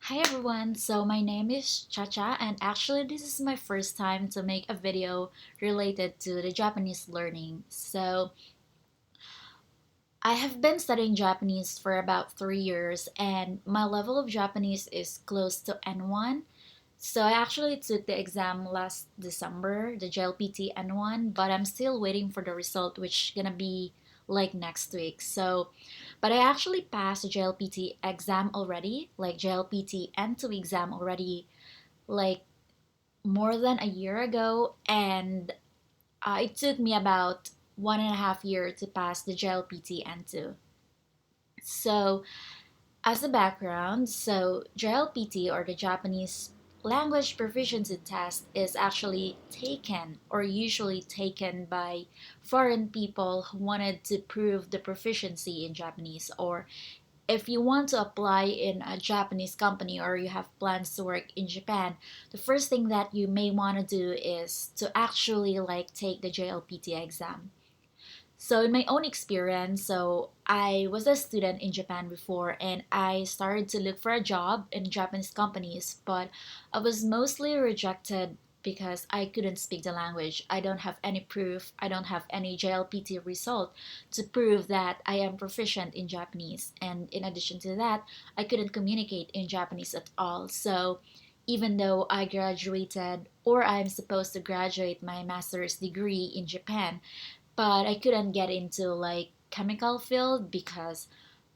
Hi everyone, so my name is Chacha and actually this is my first time to make a video related to the Japanese learning. So I have been studying Japanese for about 3 years and my level of Japanese is close to N1. So I actually took the exam last December, the JLPT N1, but I'm still waiting for the result, which gonna be like next week. But I actually passed the JLPT exam already, like JLPT N2 exam already, like more than a year ago, and it took me about 1.5 years to pass the JLPT N2. So as a background, JLPT or the Japanese Language Proficiency Test is actually taken or usually taken by foreign people who wanted to prove the proficiency in Japanese, or if you want to apply in a Japanese company or you have plans to work in Japan, the first thing that you may want to do is to actually like take the JLPT exam. So in my own experience, I was a student in Japan before and I started to look for a job in Japanese companies, but I was mostly rejected because I couldn't speak the language. I don't have any proof, I don't have any JLPT result to prove that I am proficient in Japanese. And in addition to that, I couldn't communicate in Japanese at all. So even though I graduated or I'm supposed to graduate my master's degree in Japan, but I couldn't get into like chemical field because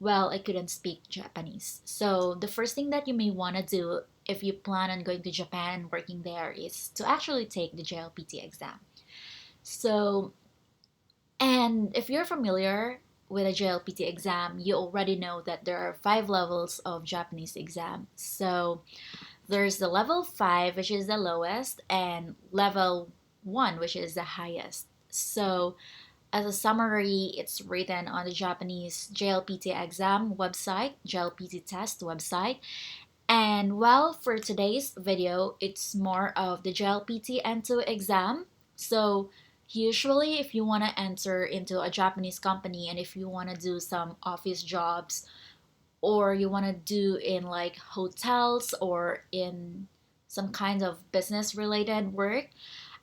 I couldn't speak Japanese. So the first thing that you may want to do if you plan on going to Japan and working there is to actually take the JLPT exam. So, and if you're familiar with a JLPT exam, you already know that there are 5 levels of Japanese exam. So there's the level 5, which is the lowest, and level 1, which is the highest. So as a summary, it's written on the Japanese JLPT exam website, JLPT test website. And for today's video, it's more of the JLPT N2 exam. So usually if you want to enter into a Japanese company and if you want to do some office jobs or you want to do in like hotels or in some kind of business related work,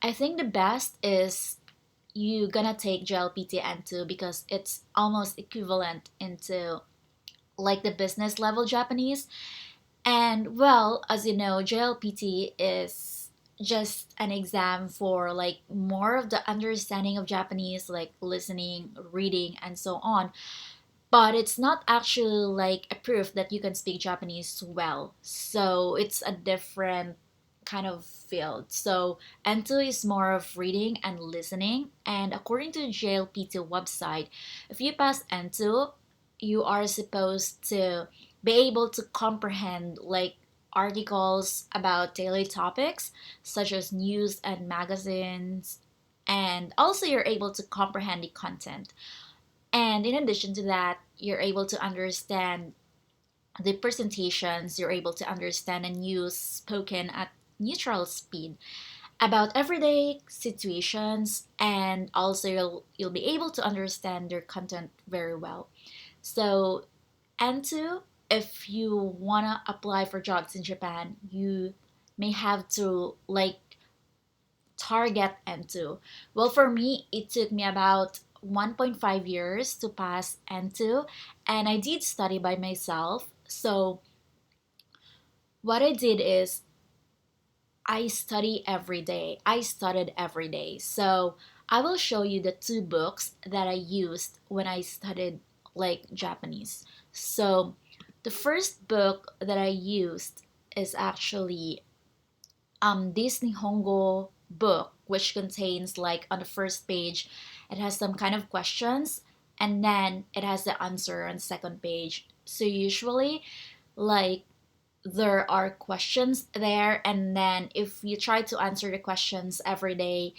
I think the best is you gonna take JLPT N2 because it's almost equivalent into like the business level Japanese. And as you know, JLPT is just an exam for like more of the understanding of Japanese, like listening, reading, and so on. But it's not actually like a proof that you can speak Japanese well. So it's a different kind of field. So N2 is more of reading and listening. And according to the JLPT website, if you pass N2, you are supposed to be able to comprehend like articles about daily topics such as news and magazines. And also, you're able to comprehend the content. And in addition to that, you're able to understand the presentations, you're able to understand and use spoken at neutral speed about everyday situations, and also you'll be able to understand their content very well. So, and two, if you wanna apply for jobs in Japan, you may have to like target N2. For me, it took me about 1.5 years to pass N2, and I did study by myself. So, what I did is I study every day. I studied every day. So, I will show you the 2 books that I used when I studied like Japanese. So, the first book that I used is actually this Nihongo book, which contains like on the first page, it has some kind of questions, and then it has the answer on the second page. So usually, like there are questions there, and then if you try to answer the questions every day,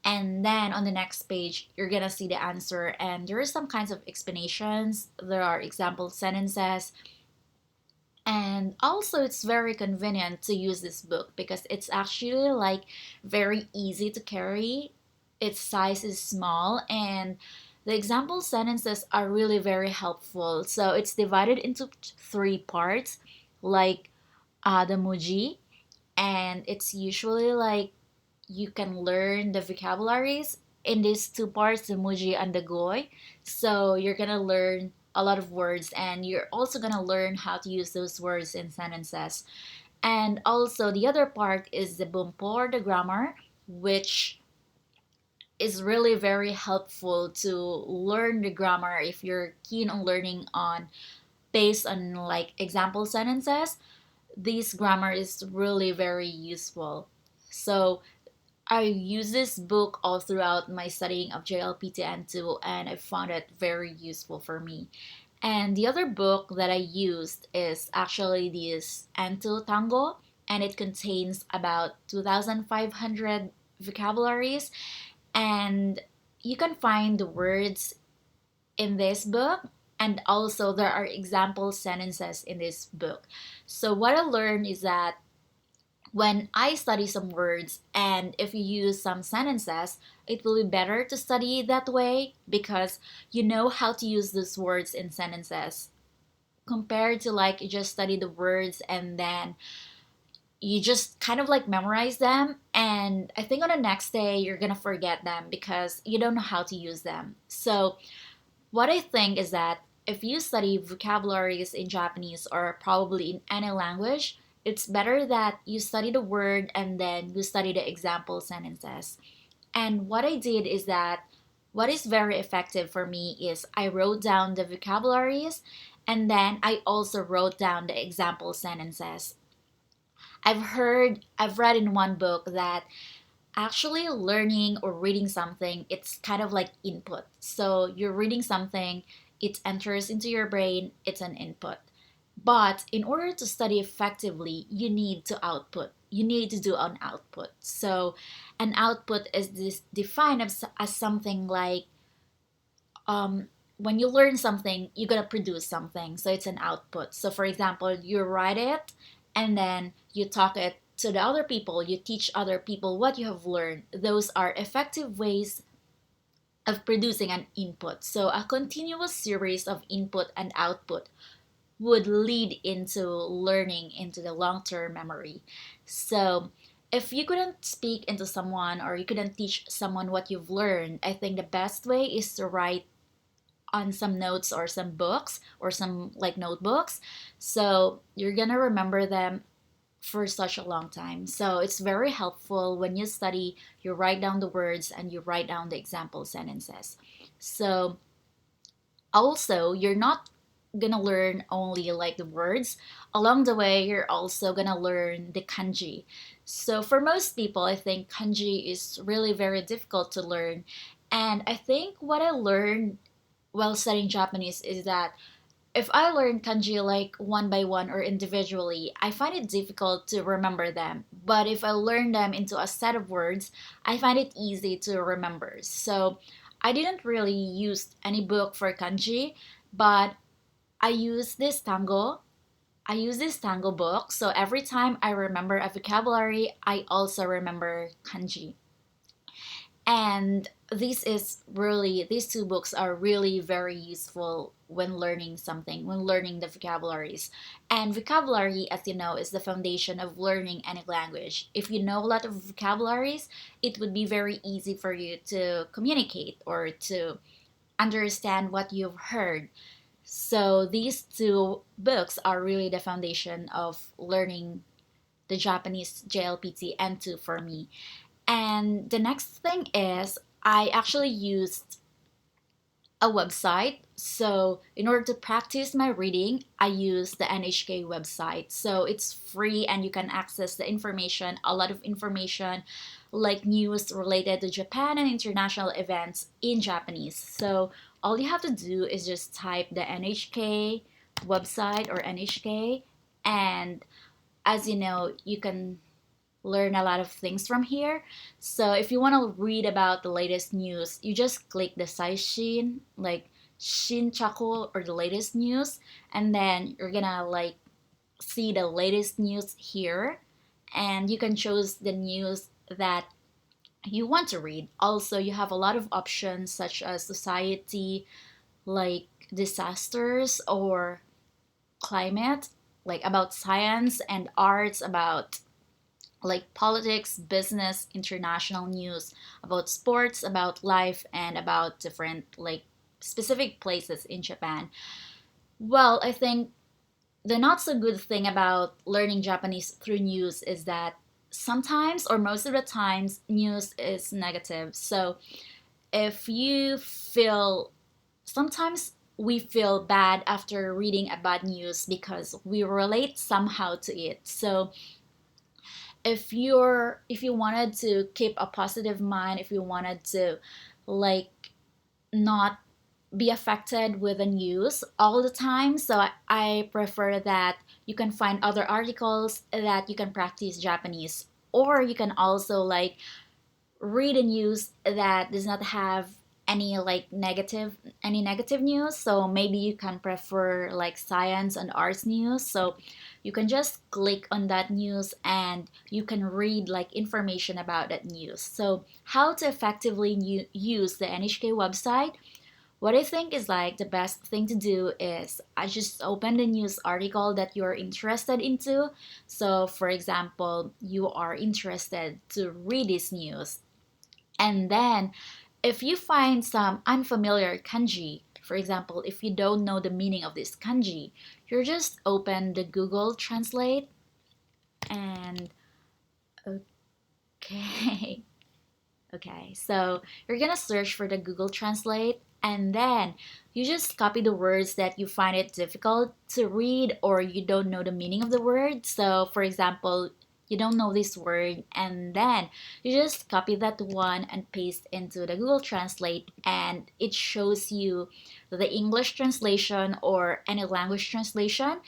and then on the next page you're gonna see the answer, and there are some kinds of explanations. There are example sentences, and also, it's very convenient to use this book because it's actually like very easy to carry. Its size is small, and the example sentences are really very helpful. So it's divided into 3 parts, like the muji, and it's usually like you can learn the vocabularies in these two parts, the muji and the goy. So you're gonna learn a lot of words, and you're also gonna learn how to use those words in sentences. And also the other part is the bumpo, the grammar, which is really very helpful to learn the grammar if you're keen on learning on based on like example sentences. This grammar is really very useful. So I use this book all throughout my studying of JLPT N2, and I found it very useful for me. And the other book that I used is actually this N2 Tango, and it contains about 2,500 vocabularies, and you can find the words in this book, and also there are example sentences in this book. So what I learned is that when I study some words and if you use some sentences, it will be better to study that way because you know how to use those words in sentences compared to like you just study the words and then you just kind of like memorize them, and I think on the next day you're gonna forget them because you don't know how to use them. So what I think is that if you study vocabularies in Japanese or probably in any language, it's better that you study the word and then you study the example sentences. And what I did is that what is very effective for me is I wrote down the vocabularies and then I also wrote down the example sentences. I've read in one book that actually learning or reading something, it's kind of like input. So you're reading something, it enters into your brain, it's an input. But in order to study effectively, you need to output. You need to do an output. So an output is this defined as something like um, when you learn something, you're gonna produce something. So it's an output. So for example, you write it and then you talk it to the other people, you teach other people what you have learned. Those are effective ways of producing an input. So a continuous series of input and output would lead into learning into the long-term memory. So if you couldn't speak into someone or you couldn't teach someone what you've learned, I think the best way is to write on some notes or some books or some like notebooks. So you're gonna remember them for such a long time. So it's very helpful when you study, you write down the words and you write down the example sentences. So also, you're not gonna learn only like the words. Along the way, you're also gonna learn the kanji. So for most people, I think kanji is really very difficult to learn. And I think what I learned while studying Japanese is that if I learn kanji like one by one or individually, I find it difficult to remember them. But if I learn them into a set of words, I find it easy to remember. So I didn't really use any book for kanji, but I use this tango. I use this tango book. So every time I remember a vocabulary, I also remember kanji. And these two books are really very useful when learning something, when learning the vocabularies. And vocabulary, as you know, is the foundation of learning any language. If you know a lot of vocabularies, it would be very easy for you to communicate or to understand what you've heard. So these two books are really the foundation of learning the Japanese JLPT N2 for me. And the next thing is I actually used a website. So in order to practice my reading, I use the NHK website. So it's free and you can access the information, a lot of information like news related to Japan and international events in Japanese. So all you have to do is just type the NHK website or NHK, and as you know, you can learn a lot of things from here. So if you want to read about the latest news, you just click the Saishin, like Shinchaku or the latest news, and then you're gonna like see the latest news here, and you can choose the news that you want to read. Also, you have a lot of options such as society, like disasters or climate. like about science and arts, about like politics, business, international news, about sports, about life, and about different like specific places in Japan. Well, I think the not so good thing about learning Japanese through news is that sometimes or most of the times news is negative. So if you feel sometimes we feel bad after reading a bad news because we relate somehow to it. So if you wanted to keep a positive mind, if you wanted to like not be affected with the news all the time, so I prefer that you can find other articles that you can practice Japanese, or you can also like read a news that does not have any like negative news. So maybe you can prefer like science and arts news, so you can just click on that news and you can read like information about that news. So how to effectively use the NHK website, what I think is like the best thing to do is I just open the news article that you're interested into. So for example, you are interested to read this news, and then if you find some unfamiliar kanji, for example, if you don't know the meaning of this kanji, you just open the Google Translate and okay. Okay, so you're gonna search for the Google Translate, and then you just copy the words that you find it difficult to read or you don't know the meaning of the word. So, for example, you don't know this word, and then you just copy that one and paste into the Google Translate, and it shows you the English translation or any language translation.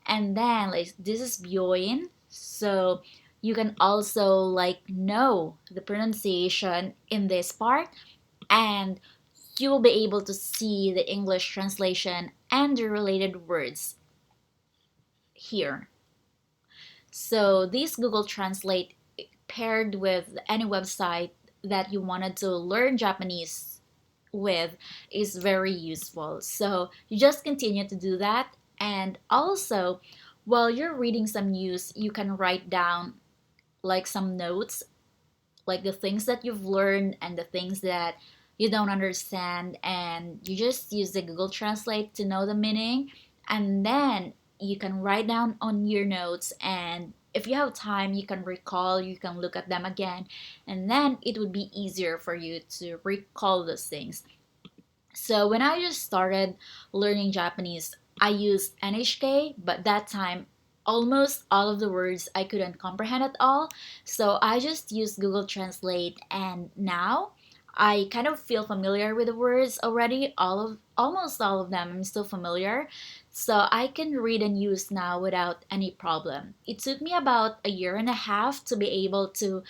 And then like this is Byoin, so you can also like know the pronunciation in this part, and you will be able to see the English translation and the related words here. So this Google Translate paired with any website that you wanted to learn Japanese with is very useful. So you just continue to do that. And also, while you're reading some news, you can write down like some notes, like the things that you've learned and the things that you don't understand. And you just use the Google Translate to know the meaning. And then you can write down on your notes. And if you have time, you can recall, you can look at them again. And then it would be easier for you to recall those things. So when I just started learning Japanese, I used NHK, but that time almost all of the words I couldn't comprehend at all. So I just used Google Translate, and now I kind of feel familiar with the words already. Almost all of them I'm still familiar. So I can read and use now without any problem. It took me about a year and a half to be able to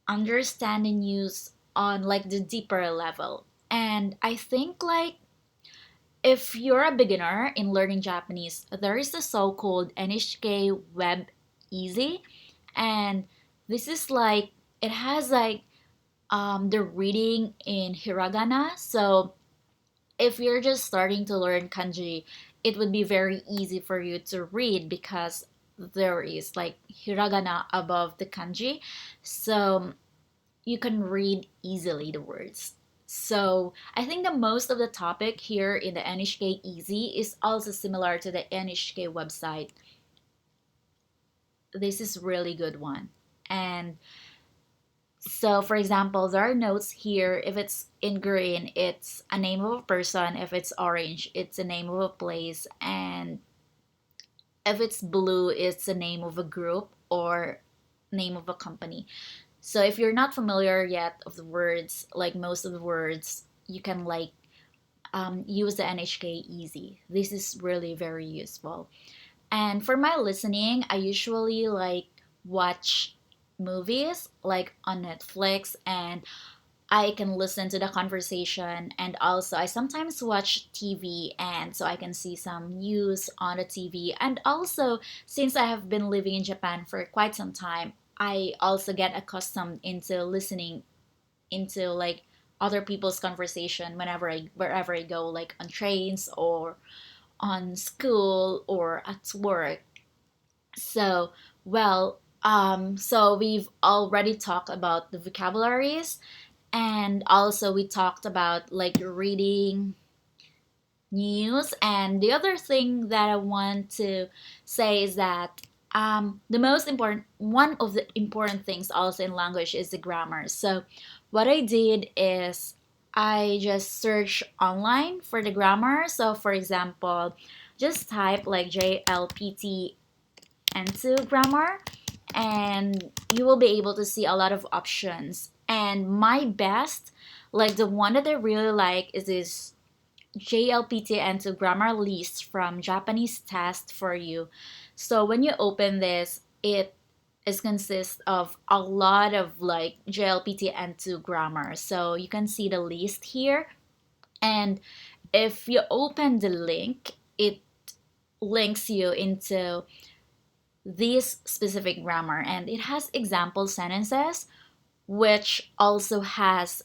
understand and use on like the deeper level. And I think like if you're a beginner in learning Japanese, there is the so-called NHK Web Easy, and this is like it has like the reading in hiragana. So if you're just starting to learn kanji, it would be very easy for you to read because there is like hiragana above the kanji. So you can read easily the words. So I think the most of the topic here in the NHK Easy is also similar to the NHK website. This is really good one. And so for example, there are notes here. If it's in green, it's a name of a person. If it's orange, it's a name of a place. And if it's blue, it's the name of a group or name of a company. So if you're not familiar yet of the words, like most of the words, you can like use the NHK Easy. This is really very useful. And for my listening, I usually like watch movies like on Netflix, and I can listen to the conversation, and also I sometimes watch TV, and so I can see some news on the TV. And also since I have been living in Japan for quite some time, I also get accustomed into listening into like other people's conversation whenever I wherever I go, like on trains or on school or at work. So, so we've already talked about the vocabularies, and also we talked about like reading news. And the other thing that I want to say is that the most important, one of the important things also in language is the grammar. So what I did is I just search online for the grammar. So for example, just type like JLPT N2 grammar, and you will be able to see a lot of options. And my best, like the one that I really like, is this JLPT N2 grammar list from Japanese test for you. So when you open this, it is consists of a lot of like JLPT N2 grammar. So you can see the list here. And if you open the link, it links you into this specific grammar, and it has example sentences which also has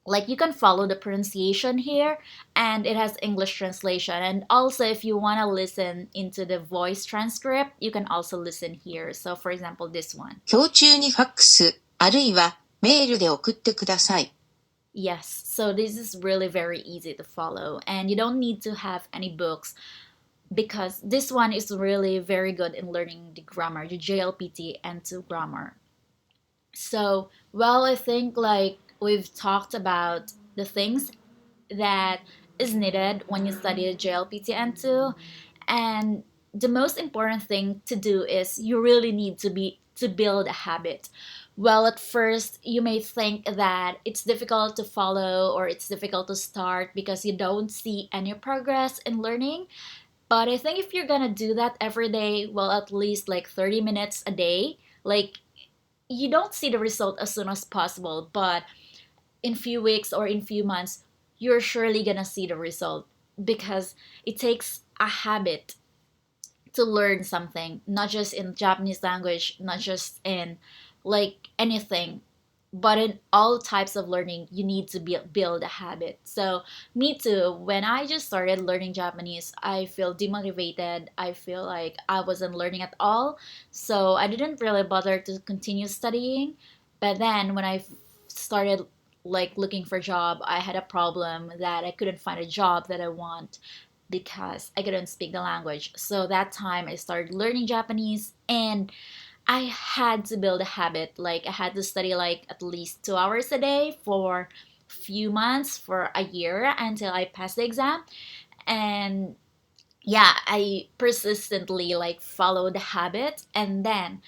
like you can follow the pronunciation here, and it has English translation. And also if you want to listen into the voice transcript, you can also listen here. So for example, this one. 今日中にファックスあるいはメールで送ってください。 Yes, so this is really very easy to follow, and you don't need to have any books because this one is really very good in learning the grammar, the JLPT N2 grammar. So, I think like we've talked about the things that is needed when you study the JLPT N2, and the most important thing to do is you really need to build a habit. Well, at first you may think that it's difficult to follow or it's difficult to start because you don't see any progress in learning. But I think if you're gonna do that every day, well, at least like 30 minutes a day, like you don't see the result as soon as possible, but in few weeks or in few months, you're surely gonna see the result because it takes a habit to learn something, not just in Japanese language, not just in like anything, but in all types of learning, you need to build a habit. So, me too, when I just started learning Japanese, I feel demotivated. I feel like I wasn't learning at all. So, I didn't really bother to continue studying. But then, when I started like looking for a job, I had a problem that I couldn't find a job that I want because I couldn't speak the language. So that time I started learning Japanese, and I had to build a habit. Like I had to study like at least 2 hours a day for a few months, for a year until I passed the exam. And yeah, I persistently like followed the habit, and then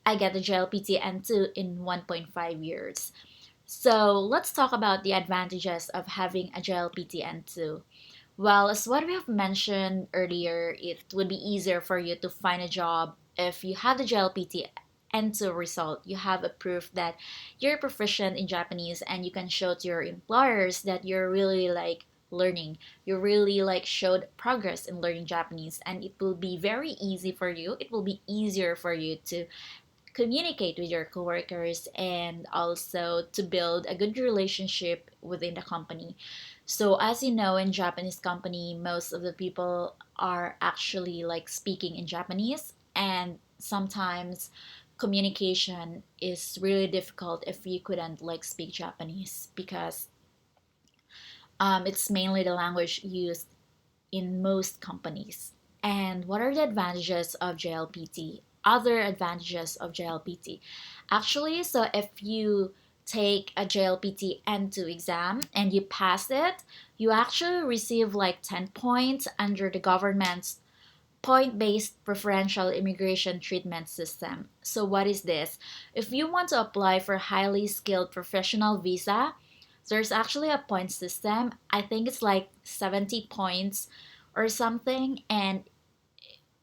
I got the JLPT N2 in 1.5 years. So let's talk about the advantages of having a JLPT N2. Well, as what we have mentioned earlier, it would be easier for you to find a job if you have the JLPT N2 result. You have a proof that you're proficient in Japanese, and you can show to your employers that you're really like learning. You really like showed progress in learning Japanese, and it will be very easy for you. It will be easier for you to communicate with your coworkers and also to build a good relationship within the company. So as you know, in Japanese company, most of the people are actually like speaking in Japanese, and sometimes communication is really difficult if you couldn't like speak Japanese because it's mainly the language used in most companies. And what are the advantages of JLPT? Other advantages of JLPT. Actually, so if you take a JLPT N2 exam and you pass it, you actually receive like 10 points under the government's point based preferential immigration treatment system. So, what is this? If you want to apply for highly skilled professional visa, there's actually a point system. I think it's like 70 points or something, and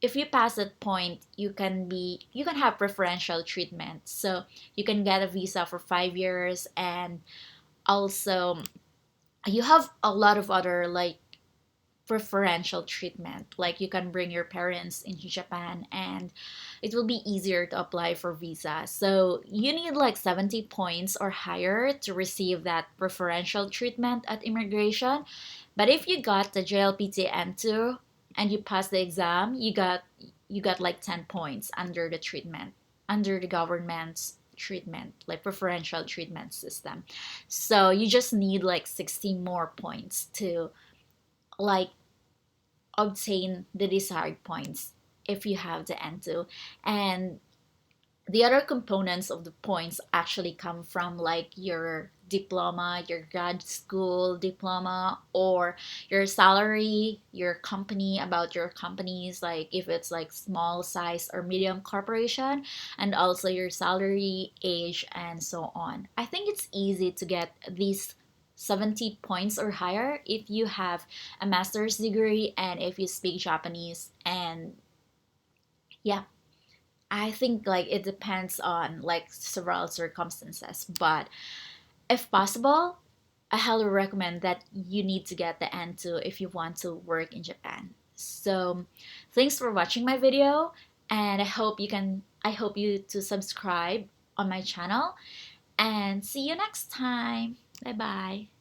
if you pass that point, you can have preferential treatment. So you can get a visa for 5 years, and also you have a lot of other like preferential treatment. Like you can bring your parents into Japan, and it will be easier to apply for visa. So you need like 70 points or higher to receive that preferential treatment at immigration. But if you got the JLPT N2, and you pass the exam, you got like 10 points under the treatment, under the government's treatment, like preferential treatment system. So you just need like 60 more points to like obtain the desired points if you have the N2. And the other components of the points actually come from like your diploma, your grad school diploma, or your salary, your company, about your companies, like if it's like small size or medium corporation, and also your salary, age, and so on. I think it's easy to get these 70 points or higher if you have a master's degree and if you speak Japanese. And yeah, I think like it depends on like several circumstances, but if possible, I highly recommend that you need to get the N2 if you want to work in Japan. So, thanks for watching my video, and I hope you to subscribe on my channel, and see you next time. Bye bye.